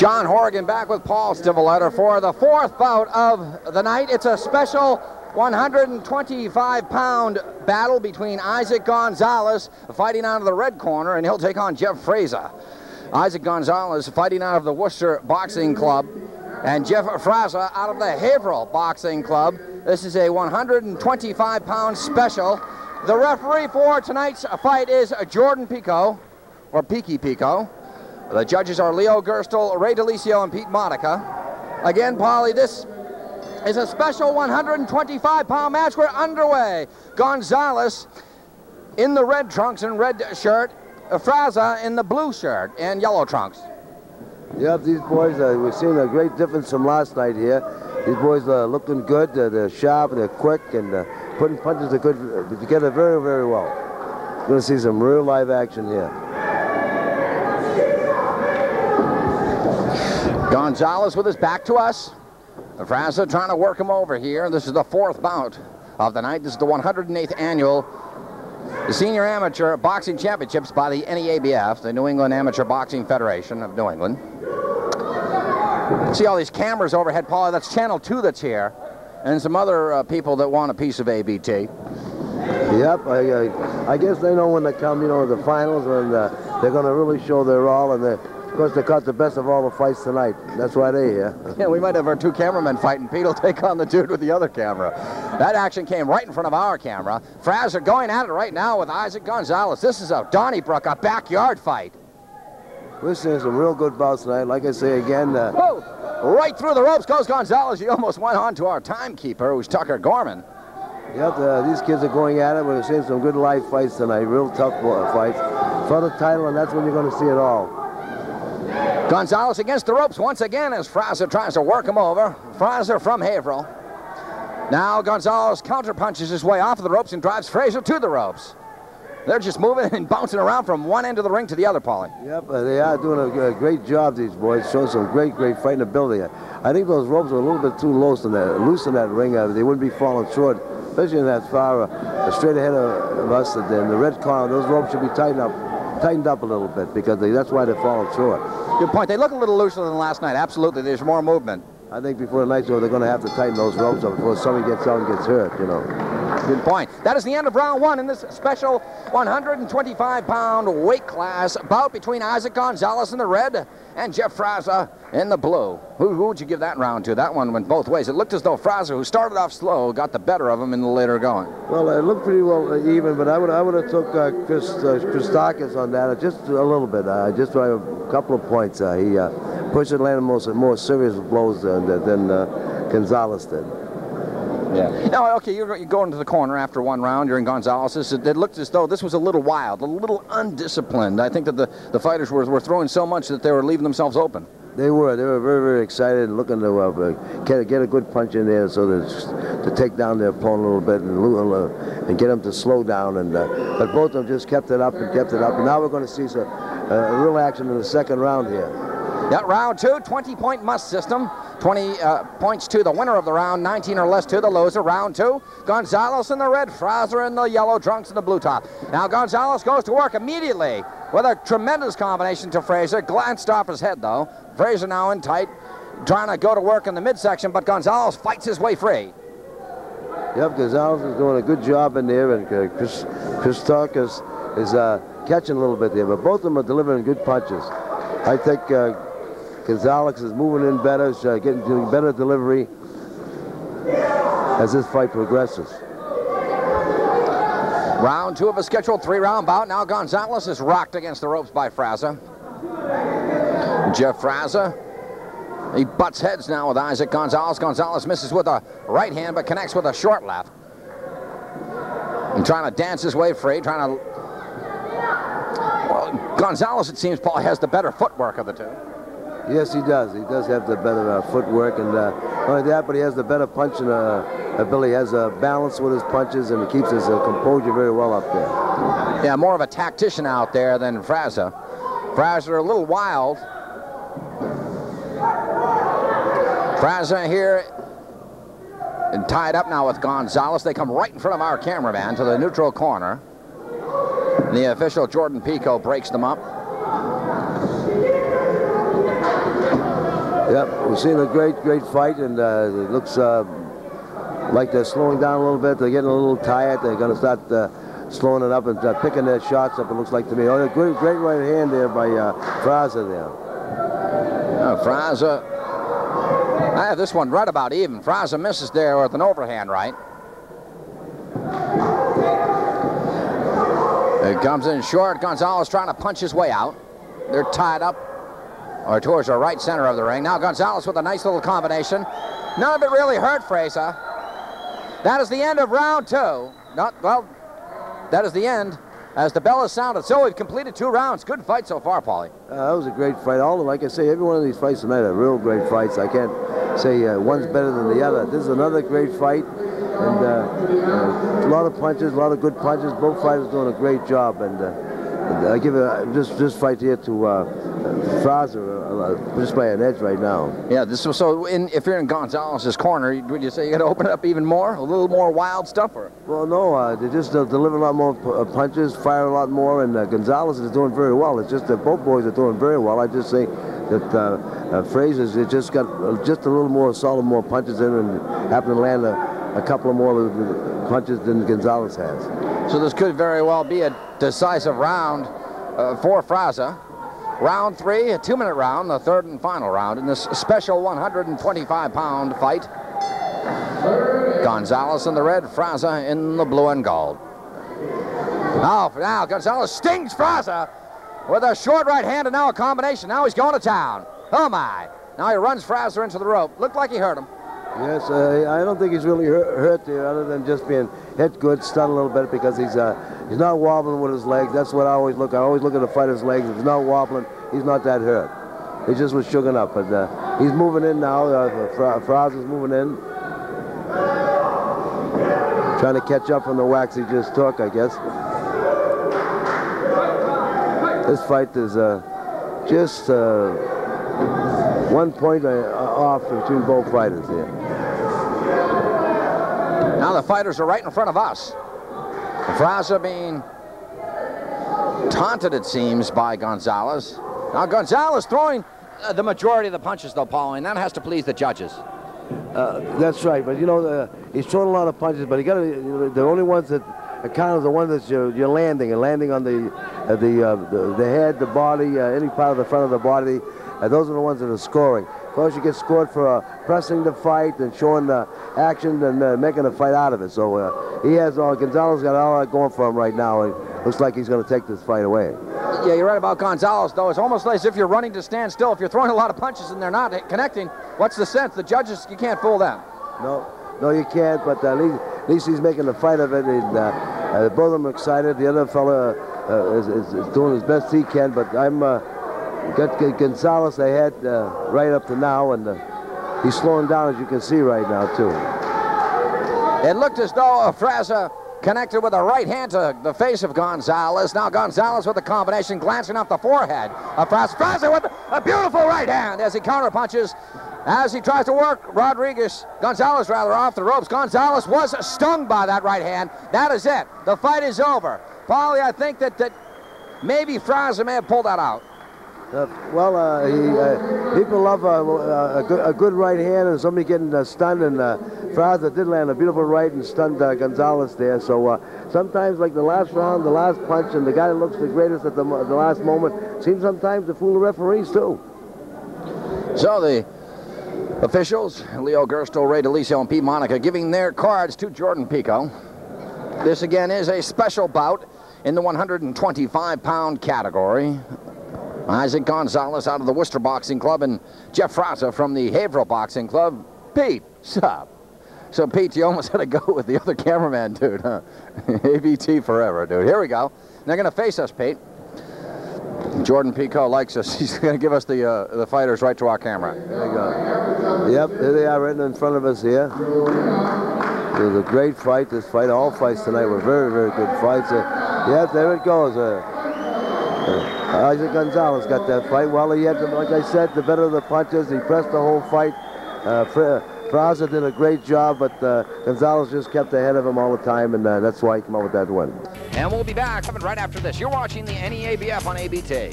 John Horgan back with Paul Stivaletter for the fourth bout of the night. It's a special 125-pound battle between Isaac Gonzales, fighting out of the red corner, and he'll take on Jeff Fraza. Isaac Gonzales fighting out of the Worcester Boxing Club, and Jeff Fraza out of the Haverhill Boxing Club. This is a 125-pound special. The referee for tonight's fight is Jordan Pico, or Peaky Pico. The judges are Leo Gerstel, Ray DeLisio, and Pete Monica. Again, Paulie, this is a special 125-pound match. We're underway. Gonzales in the red trunks and red shirt. Fraza in the blue shirt and yellow trunks. Yep, these boys, we've seen a great difference from last night here. These boys are looking good. They're sharp, they're quick, and putting punches together very, very well. Going to see some real live action here. Gonzales with his back to us. Fraza trying to work him over here. This is the fourth bout of the night. This is the 108th annual Senior Amateur Boxing Championships by the NEABF, the New England Amateur Boxing Federation of New England. See all these cameras overhead, Paul? That's Channel 2 that's here, and some other people that want a piece of ABT. Yep, I guess they know when they come, you know, the finals, and they're going to really show their all, and of course, they caught the best of all the fights tonight. That's why they're here. Yeah, we might have our two cameramen fighting. Pete will take on the dude with the other camera. That action came right in front of our camera. Fraza going at it right now with Isaac Gonzales. This is a Donnybrook, a backyard fight. We're seeing some real good bouts tonight. Like I say again. Right through the ropes goes Gonzales. He almost went on to our timekeeper, who's Tucker Gorman. Yep, these kids are going at it. We're seeing some good live fights tonight. Real tough fights. For the title, and that's when you're going to see it all. Gonzales against the ropes once again as Fraza tries to work him over. Fraza from Haverhill. Now Gonzales counterpunches his way off of the ropes and drives Fraza to the ropes. They're just moving and bouncing around from one end of the ring to the other, Paulie. Yep, they are doing a great job, these boys. Showing some great fighting ability. I think those ropes are a little bit too loose in that ring. They wouldn't be falling short, especially in that far straight ahead of us. In the red corner, those ropes should be tightened up a little bit, because that's why they're falling short. Good point. They look a little looser than last night. Absolutely, there's more movement. I think before the night's over, they're going to have to tighten those ropes up before somebody gets out and gets hurt, you know. Good point. That is the end of round one in this special 125-pound weight class bout between Isaac Gonzales in the red and Jeff Fraza in the blue. Who would you give that round to? That one went both ways. It looked as though Fraza, who started off slow, got the better of him in the later going. Well, it looked pretty well even, but I would have took Christakis on that just a little bit. Just by a couple of points. He pushed and landed more serious blows than Gonzales did. Yeah. Now, okay, you're going to the corner after one round. You're in Gonzales. It looked as though this was a little wild, a little undisciplined. I think that the fighters were throwing so much that they were leaving themselves open. They were very, very excited, looking to get a good punch in there, so to take down their opponent a little bit and get them to slow down. But both of them just kept it up and kept it up. And now we're going to see some real action in the second round here. Yeah, round two, 20-point must system. 20 points to the winner of the round, 19 or less to the loser. Round two, Gonzales in the red, Fraza in the yellow trunks and the blue top. Now Gonzales goes to work immediately with a tremendous combination to Fraza. Glanced off his head, though. Fraza now in tight, trying to go to work in the midsection, but Gonzales fights his way free. Yep, Gonzales is doing a good job in there, and Christakis is catching a little bit there, but both of them are delivering good punches. I think Gonzales is moving in better, getting better delivery as this fight progresses. Round two of a scheduled three-round bout. Now Gonzales is rocked against the ropes by Fraza. Jeff Fraza, he butts heads now with Isaac Gonzales. Gonzales misses with a right hand but connects with a short left. And trying to dance his way free, Well, Gonzales, it seems, Paul, has the better footwork of the two. Yes, he does. He does have the better footwork, and not only that, but he has the better punching ability. He has a balance with his punches, and he keeps his composure very well up there. Yeah, more of a tactician out there than Fraza. Fraza a little wild. Fraza here and tied up now with Gonzales. They come right in front of our cameraman to the neutral corner. The official, Jordan Pico, breaks them up. Yep, we've seen a great fight, and it looks like they're slowing down a little bit. They're getting a little tired. They're going to start slowing it up and picking their shots up, it looks like to me. Oh, a great right hand there by Fraza there. Fraza, I have this one right about even. Fraza misses there with an overhand right. It comes in short. Gonzales trying to punch his way out. They're tied up or towards the right center of the ring. Now Gonzales with a nice little combination. None of it really hurt Fraza. That is the end of round 2. That is the end as the bell is sounded. So we've completed 2 rounds. Good fight so far, Paulie. That was a great fight. Like I say, every one of these fights tonight are real great fights. I can't say one's better than the other. This is another great fight. And a lot of punches, a lot of good punches. Both fighters doing a great job. And I give this fight here to Fraza just by an edge right now. Yeah, if you're in Gonzales' corner, would you say you got to open it up even more? A little more wild stuff? Or? Well, no, they just deliver a lot more punches, fire a lot more, and Gonzales is doing very well. It's just that both boys are doing very well. I just say that Fraza's just got just a little more solid, more punches in, and happened to land a couple of more punches than Gonzales has. So this could very well be a decisive round for Fraza. Round 3, a 2-minute round, the third and final round in this special 125-pound fight. Gonzales in the red, Fraza in the blue and gold. Now Gonzales stings Fraza with a short right hand and now a combination. Now he's going to town. Oh my. Now he runs Fraza into the rope. Looked like he hurt him. Yes, I don't think he's really hurt there, other than just being hit good, stunned a little bit, because he's not wobbling with his legs. That's what I always look. I always look at the fighter's legs. If he's not wobbling, he's not that hurt. He just was shooken up, but he's moving in now. Fraza's moving in, trying to catch up on the whacks he just took, I guess. This fight is just 1 point off between both fighters here. Now the fighters are right in front of us. Fraza being taunted, it seems, by Gonzales. Now Gonzales throwing the majority of the punches, though, Paul, and that has to please the judges. That's right, but you know, he's throwing a lot of punches, but the only ones that count are the ones that you're landing on the head, the body, any part of the front of the body. Those are the ones that are scoring. Of course, you get scored for pressing the fight and showing action and making a fight out of it. So he has Gonzales got all that going for him right now. It looks like he's going to take this fight away. Yeah, you're right about Gonzales, though. It's almost like as if you're running to stand still. If you're throwing a lot of punches and they're not connecting, what's the sense? The judges, you can't fool them. No, you can't. But at least he's making a fight of it. And, both of them are excited. The other fella is doing his best he can. But I'm got Gonzales ahead right up to now, and he's slowing down, as you can see right now too. It looked as though Fraza connected with a right hand to the face of Gonzales. Now Gonzales with a combination, glancing off the forehead of Fraza. Fraza with a beautiful right hand as he counterpunches, as he tries to work Gonzales off the ropes. Gonzales was stung by that right hand. That is it. The fight is over. Paulie, I think that maybe Fraza may have pulled that out. People love a good right hand and somebody getting stunned, and Fraza did land a beautiful right and stunned Gonzales there. So sometimes, like the last round, the last punch, and the guy that looks the greatest at the last moment seems sometimes to fool the referees too. So the officials, Leo Gersto, Ray DeLisio, and Pete Monica, giving their cards to Jordan Pico. This again is a special bout in the 125-pound category. Isaac Gonzales out of the Worcester Boxing Club and Jeff Fraza from the Haverhill Boxing Club. Pete, sup? So, Pete, you almost had to go with the other cameraman, dude, huh? ABT forever, dude. Here we go. They're going to face us, Pete. Jordan Pico likes us. He's going to give us the fighters right to our camera. There you go. Yep, here they are right in front of us here. It was a great fight, this fight. All fights tonight were very, very good fights. Yep, there it goes. Isaac Gonzales got that fight. Well, he had, like I said, the better of the punches. He pressed the whole fight. Fraza did a great job, but Gonzales just kept ahead of him all the time, and that's why he came out with that win. And we'll be back right after this. You're watching the NEABF on ABT.